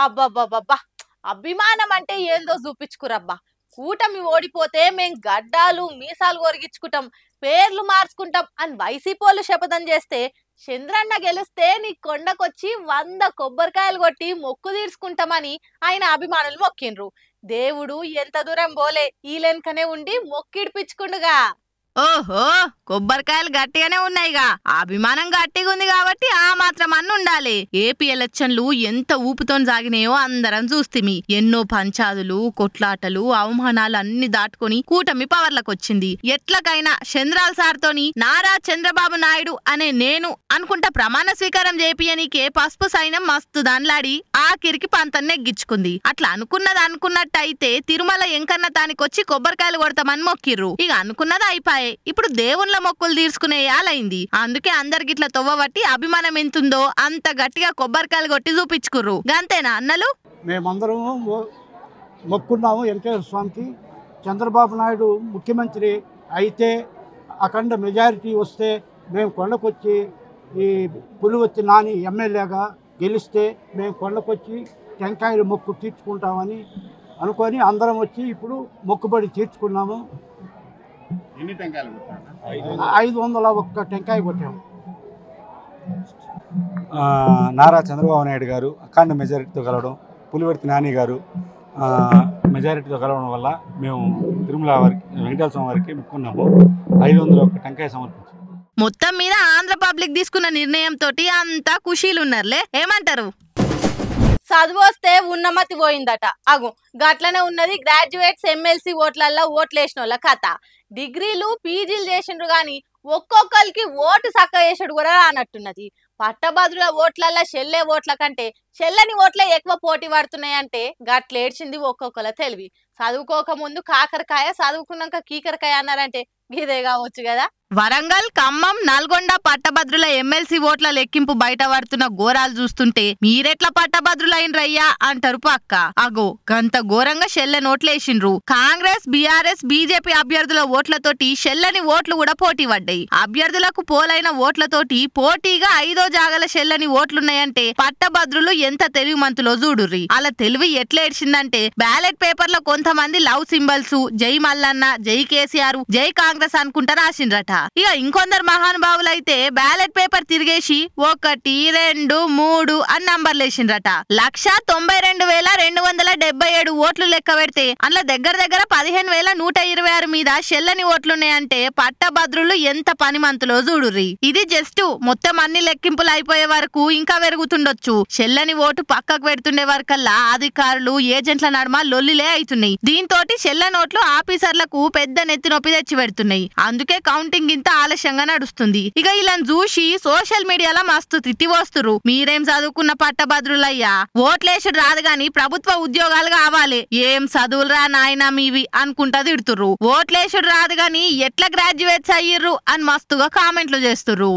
అబ్బబ్బబ్బబ్బా! అభిమానం అంటే ఏందో జూపిచ్చుకురబ్బా! కూటమి ఓడిపోతే మేం గడ్డాలు, మీసాలు గొరిగిచ్చుకుంటాం, పేర్లు మార్చుకుంటాం అని వైసీపోళ్ళు శపథం చేస్తే, చంద్రన్న గెలిస్తే నీ కొండకొచ్చి 100 కొబ్బరికాయలు కొట్టి మొక్కు తీర్చుకుంటామని ఆయన అభిమానులు మొక్కిండ్రు. దేవుడు ఎంత దూరం బోలే ఈలెనకనే ఉండి మొక్కిడిపిచ్చుకుండుగా. ఓహో, కొబ్బరికాయలు గట్టిగానే ఉన్నాయిగా. అభిమానం గట్టిగా ఉంది కాబట్టి ఆ మాత్రం అన్న ఉండాలి. ఏపీ ఎలక్షన్లు ఎంత ఊపుతోని సాగినాయో అందరం చూస్తిమి. ఎన్నో పంచాదులు, కొట్లాటలు, అవమానాలు అన్ని దాటుకొని కూటమి పవర్లకు వచ్చింది. ఎట్లకైనా చంద్రాల సార్తోని నారా చంద్రబాబు నాయుడు అనే నేను అనుకుంటా ప్రమాణ స్వీకారం చేపియనీకే పసుపు సైన్యం మస్తు దాన్లాడి ఆఖరికి పంతన్ని ఎగ్గించుకుంది. అట్లా అనుకున్నట్టయితే తిరుమల ఎంకన్న తానికొచ్చి కొబ్బరికాయలు కొడతామని మొక్కిర్రు. ఇక అనుకున్నది అయిపోయి ఇప్పుడు దేవుళ్ళ మొక్కులు తీర్చుకునే యాలైంది. అందుకే అందరికిట్లా తొవ్వబట్టి అభిమానం ఎంతుందో అంత గట్టిగా కొబ్బరికాయలు కొట్టి చూపించుకుర్రు. గంతేనా అన్నలు? మేమందరం మొక్కున్నాము వెంకటేశ్వర స్వామికి. చంద్రబాబు నాయుడు ముఖ్యమంత్రి అయితే అఖండ మెజారిటీ వస్తే మేము కొండకొచ్చి ఈ పులివత్తి నాని ఎమ్మెల్యేగా గెలిస్తే మేము కొండకొచ్చి టెంకాయలు మొక్కు తీర్చుకుంటామని అనుకొని అందరం వచ్చి ఇప్పుడు మొక్కుబడి తీర్చుకున్నాము. 501 టెంకాయ కొట్టాము. నారా చంద్రబాబు నాయుడు గారు అఖండ మెజారిటీతో కలవడం, పులివర్తి నాని గారు మెజారిటీతో కలవడం వల్ల మేము తిరుమల వారికి వెంకటేశ్వర స్వామి వారికి మొక్కున్నాము. 501 టెంకాయ సమర్పించాము. మొత్తం మీద ఆంధ్ర పబ్లిక్ తీసుకున్న నిర్ణయంతో అంతా ఖుషీలున్నారులే. ఏమంటారు? చదువొస్తే ఉన్నమతి పోయిందట. అగు గట్లనే ఉన్నది గ్రాడ్యుయేట్స్ ఎమ్మెల్సీ ఓట్లల్లో ఓట్లేసిన వాళ్ళ కథ. డిగ్రీలు పీజీలు చేసిండ్రు గాని ఒక్కొక్కరికి ఓటు సక్క వేసాడు కూడా రానట్టున్నది. పట్టభద్రుల ఓట్లల్లో చెల్లె ఓట్ల కంటే చెల్లని ఓట్లే ఎక్కువ పోటీ పడుతున్నాయంటే గట్లేడ్చింది ఒక్కొక్కల తెలివి. చదువుకోక ముందు కాకరకాయ, చదువుకున్నాక కీకరకాయ అన్నారంటే ఇదే కావచ్చు కదా. వరంగల్, ఖమ్మం, నల్గొండ పట్టభద్రుల ఎమ్మెల్సీ ఓట్ల లెక్కింపు బయట పడుతున్న ఘోరాలు చూస్తుంటే మీరెట్లా పట్టభద్రులైనరయ్యా అంటారు పక్క. అగో గంత ఘోరంగా షెల్ల నోట్లేసిండ్రు. కాంగ్రెస్, బీఆర్ఎస్, బీజేపీ అభ్యర్థుల ఓట్లతోటి షెల్లని ఓట్లు కూడా పోటీ పడ్డాయి. అభ్యర్థులకు పోలైన ఓట్లతోటి పోటీగా 5వ జాగల షెల్లని ఓట్లున్నాయంటే పట్టభద్రులు ఎంత తెలివిమంతులో చూడుర్రి. అలా తెలివి ఎట్లా ఏడ్చిందంటే బ్యాలెట్ పేపర్ లో కొంతమంది లవ్ సింబల్స్, జై మల్లన్న, జై కేసీఆర్, జై కాంగ్రెస్ అనుకుంటా రాసిండ్రట. ఇక ఇంకొందరు మహానుభావులైతే బ్యాలెట్ పేపర్ తిరిగేసి 1, 2, 3 అని నంబర్లు వేసిండ్రట. 1,92,277 ఓట్లు లెక్క పెడితే అందులో దగ్గర 15,126 మీద షెల్లని ఓట్లున్నాయంటే పట్టభద్రులు ఎంత పనిమంతులో చూడుర్రి. ఇది జస్ట్ మొత్తం అన్ని లెక్కింపులు అయిపోయే వరకు ఇంకా పెరుగుతుండొచ్చు. షెల్లని ఓటు పక్కకు పెడుతుండే వరకల్లా అధికారులు, ఏజెంట్ల నడుమ లొల్లిలే అవుతున్నాయి. దీంతో షెల్ల నోట్లు ఆఫీసర్లకు పెద్ద నెత్తి నొప్పి తెచ్చి పెడుతున్నాయి. అందుకే కౌంటింగ్ ఇంత ఆలస్యంగా నడుస్తుంది. ఇక ఇలా చూసి సోషల్ మీడియాలో మస్తు తిట్టివస్తురు. మీరేం చదువుకున్న పట్టభద్రులయ్యా, ఓట్లేసుడు రాదు గాని ప్రభుత్వ ఉద్యోగాలు కావాలి, ఏం చదువులు రా నాయనా మీవి అనుకుంటా తిడుతుర్రు. ఓట్లేసుడు రాదు గాని ఎట్లా గ్రాడ్యుయేట్స్ అయ్యిర్రు అని మస్తుగా కామెంట్లు చేస్తుర్రు.